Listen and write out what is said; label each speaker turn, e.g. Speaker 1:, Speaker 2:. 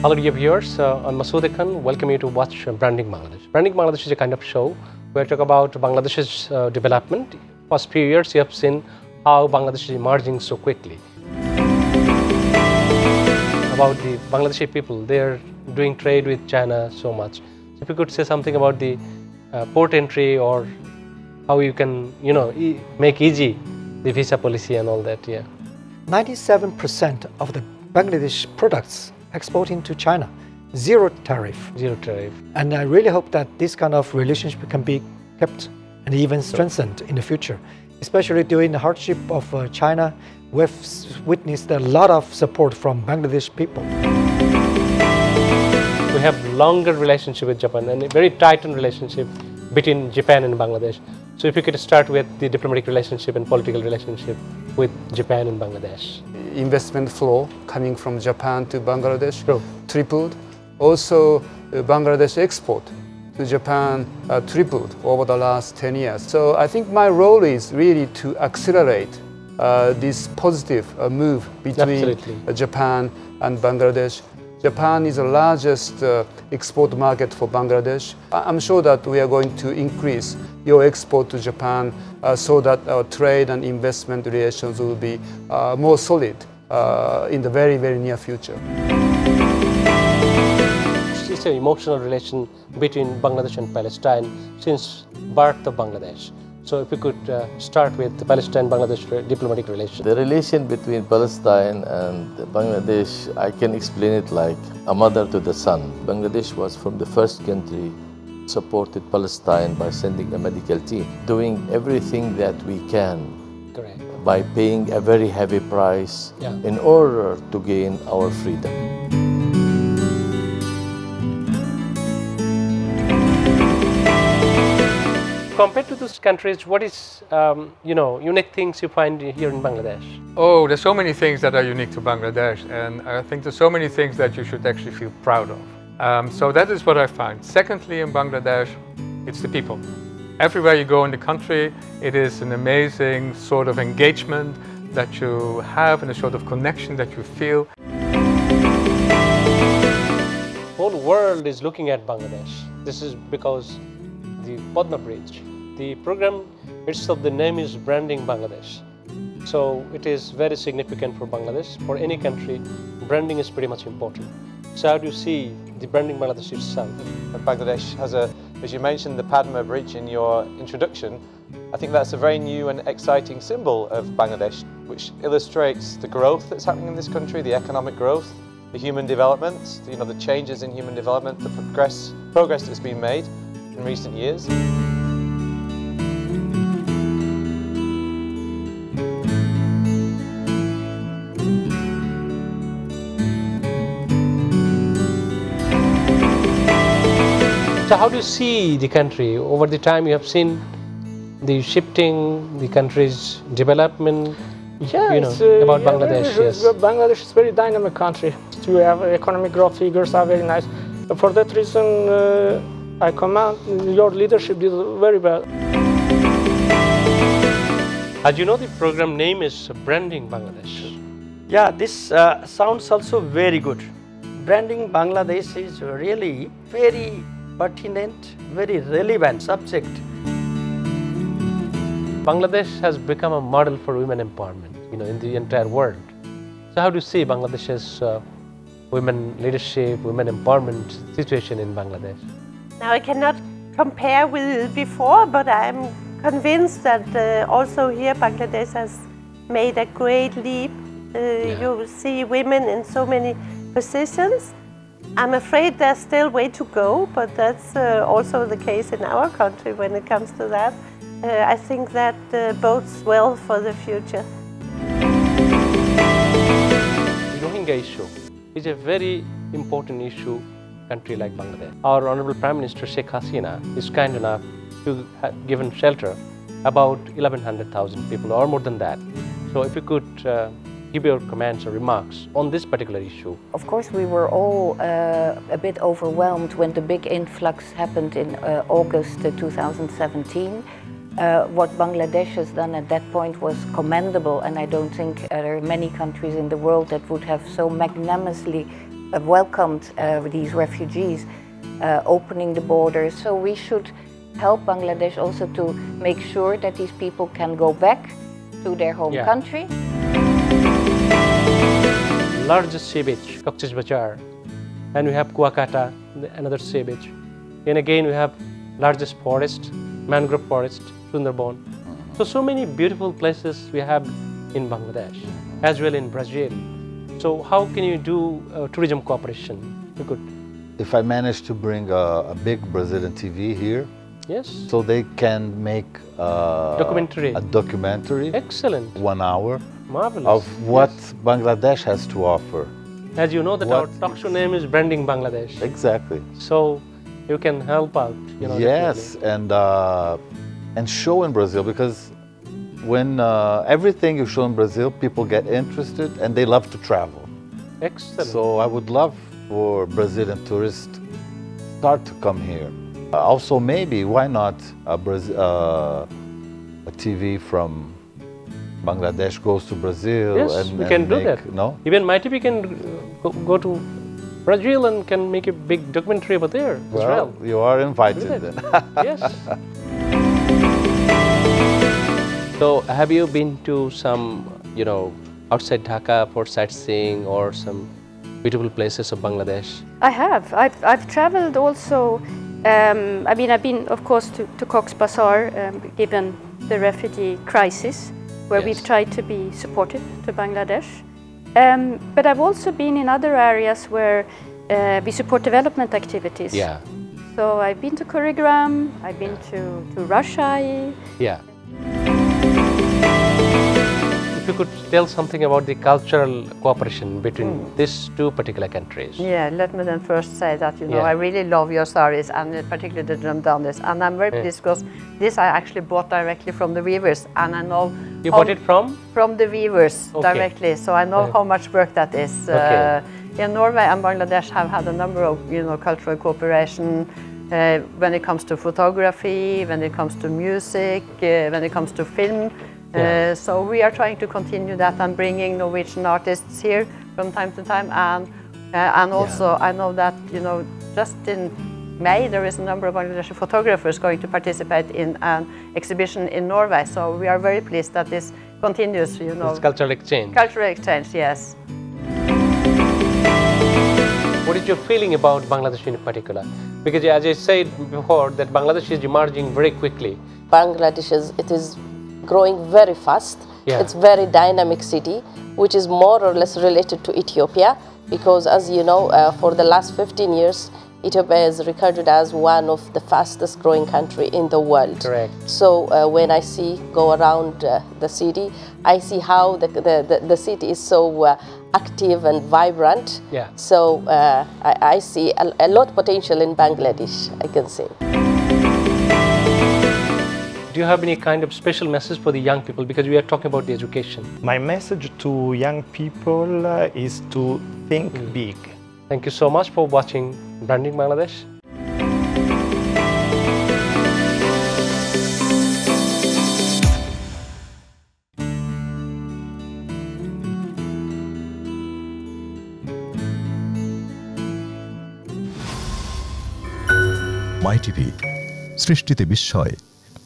Speaker 1: Hello dear viewers, I'm Masood Khan. Welcome you to watch Branding Bangladesh. Branding Bangladesh is a kind of show where I talk about Bangladesh's development. Past few years you have seen how Bangladesh is emerging so quickly. About the Bangladeshi people, they are doing trade with China so much. So if you could say something about the port entry or how you can, make easy the visa policy and all that, yeah.
Speaker 2: 97% of the Bangladesh products exporting to China, zero tariff.
Speaker 1: Zero tariff.
Speaker 2: And I really hope that this kind of relationship can be kept and even strengthened in the future. Especially during the hardship of China, we've witnessed a lot of support from Bangladesh people.
Speaker 1: We have longer relationship with Japan and a very tightened relationship between Japan and Bangladesh. So if you could start with the diplomatic relationship and political relationship with Japan and Bangladesh.
Speaker 3: Investment flow coming from Japan to Bangladesh tripled. Also, Bangladesh export to Japan tripled over the last 10 years. So I think my role is really to accelerate this positive move between Japan and Bangladesh. Japan is the largest export market for Bangladesh. I'm sure that we are going to increase your export to Japan so that our trade and investment relations will be more solid in the very, very near future.
Speaker 1: It's an emotional relation between Bangladesh and Palestine since birth of Bangladesh. So if we could start with the Palestine-Bangladesh diplomatic relations.
Speaker 4: The relation between Palestine and Bangladesh, I can explain it like a mother to the son. Bangladesh was from the first country supported Palestine by sending a medical team, doing everything that we can by paying a very heavy price in order to gain our freedom.
Speaker 1: Compared to those countries, what is, unique things you find here in Bangladesh?
Speaker 5: Oh, there's so many things that are unique to Bangladesh, and I think there's so many things that you should actually feel proud of. So that is what I find. Secondly, in Bangladesh, it's the people. Everywhere you go in the country, it is an amazing sort of engagement that you have and a sort of connection that you feel.
Speaker 1: The whole world is looking at Bangladesh. This is because the Padma Bridge. The program itself, the name is Branding Bangladesh. So it is very significant for Bangladesh. For any country, branding is pretty much important. So how do you see the branding Bangladesh itself?
Speaker 6: Bangladesh has as you mentioned, the Padma Bridge in your introduction. I think that's a very new and exciting symbol of Bangladesh, which illustrates the growth that's happening in this country, the economic growth, the human development, the changes in human development, the progress that's been made in recent years.
Speaker 1: So how do you see the country? Over the time you have seen the shifting, the country's development, about Bangladesh.
Speaker 7: Yes. Bangladesh is a very dynamic country. We have economic growth figures are very nice. For that reason, I commend your leadership did very well.
Speaker 1: As you know, the program name is Branding Bangladesh.
Speaker 8: Yeah, this sounds also very good. Branding Bangladesh is really very pertinent, very relevant subject.
Speaker 1: Bangladesh has become a model for women empowerment, in the entire world. So how do you see Bangladesh's women leadership, women empowerment situation in Bangladesh?
Speaker 9: Now I cannot compare with before, but I'm convinced that also here Bangladesh has made a great leap. You will see women in so many positions. I'm afraid there's still way to go, but that's also the case in our country when it comes to that. I think that bodes well for the future.
Speaker 1: The Rohingya issue is a very important issue in a country like Bangladesh. Our Honorable Prime Minister Sheikh Hasina is kind enough to have given shelter about 1,100,000 people or more than that. So if you could give your comments or remarks on this particular issue.
Speaker 10: Of course, we were all a bit overwhelmed when the big influx happened in August 2017. What Bangladesh has done at that point was commendable, and I don't think there are many countries in the world that would have so magnanimously welcomed these refugees, opening the borders. So we should help Bangladesh also to make sure that these people can go back to their home country.
Speaker 1: Largest sea beach, Cox's Bazar, and we have Kuakata, another sea beach. And again we have largest forest, mangrove forest, Sundarban. So many beautiful places we have in Bangladesh, as well in Brazil. So how can you do tourism cooperation? You could.
Speaker 11: If I manage to bring a big Brazilian TV here,
Speaker 1: yes,
Speaker 11: so they can make a documentary.
Speaker 1: Excellent.
Speaker 11: 1 hour.
Speaker 1: Marvelous.
Speaker 11: Of what Bangladesh has to offer.
Speaker 1: As you know that our talk show name is Branding Bangladesh.
Speaker 11: Exactly.
Speaker 1: So you can help out. You know,
Speaker 11: yes, and show in Brazil, because when everything you show in Brazil, people get interested and they love to travel.
Speaker 1: Excellent.
Speaker 11: So I would love for Brazilian tourists start to come here. Also, maybe why not a TV from Bangladesh goes to Brazil?
Speaker 1: Yes, we can do that.
Speaker 11: No?
Speaker 1: Even Mytv can go to Brazil and can make a big documentary over there as well.
Speaker 11: You are invited then.
Speaker 1: Yes. So have you been to some, outside Dhaka for sightseeing or some beautiful places of Bangladesh?
Speaker 12: I have. I've traveled also. I mean, I've been, of course, to Cox's Bazar, given the refugee crisis, where we've tried to be supportive to Bangladesh. But I've also been in other areas where we support development activities.
Speaker 1: Yeah.
Speaker 12: So I've been to Kurigram, I've been to Rajshahi.
Speaker 1: Yeah. If you could tell something about the cultural cooperation between these two particular countries.
Speaker 13: Yeah, let me then first say that, I really love your saris, and particularly the Jamdanis. And I'm very pleased because this I actually bought directly from the weavers, and I know...
Speaker 1: You bought it from?
Speaker 13: From the weavers directly, so I know how much work that is. In Norway and Bangladesh have had a number of, cultural cooperation when it comes to photography, when it comes to music, when it comes to film. So we are trying to continue that and bringing Norwegian artists here from time to time, and also I know that just in May there is a number of Bangladeshi photographers going to participate in an exhibition in Norway. So we are very pleased that this continues.
Speaker 1: It's cultural exchange.
Speaker 13: Cultural exchange, yes.
Speaker 1: What is your feeling about Bangladesh in particular? Because as I said before, that Bangladesh is emerging very quickly.
Speaker 14: Bangladesh is growing very fast. It's very dynamic city, which is more or less related to Ethiopia, because as you know, for the last 15 years, Ethiopia is recorded as one of the fastest growing country in the world.
Speaker 1: Correct.
Speaker 14: So when I go around the city, I see how the city is so active and vibrant.
Speaker 1: Yeah.
Speaker 14: So I see a lot of potential in Bangladesh, I can say.
Speaker 1: Do you have any kind of special message for the young people, because we are talking about the education?
Speaker 15: My message to young people is to think big.
Speaker 1: Thank you so much for watching Branding Bangladesh.
Speaker 16: Mytv, সৃষ্টিতে বিস্ময়।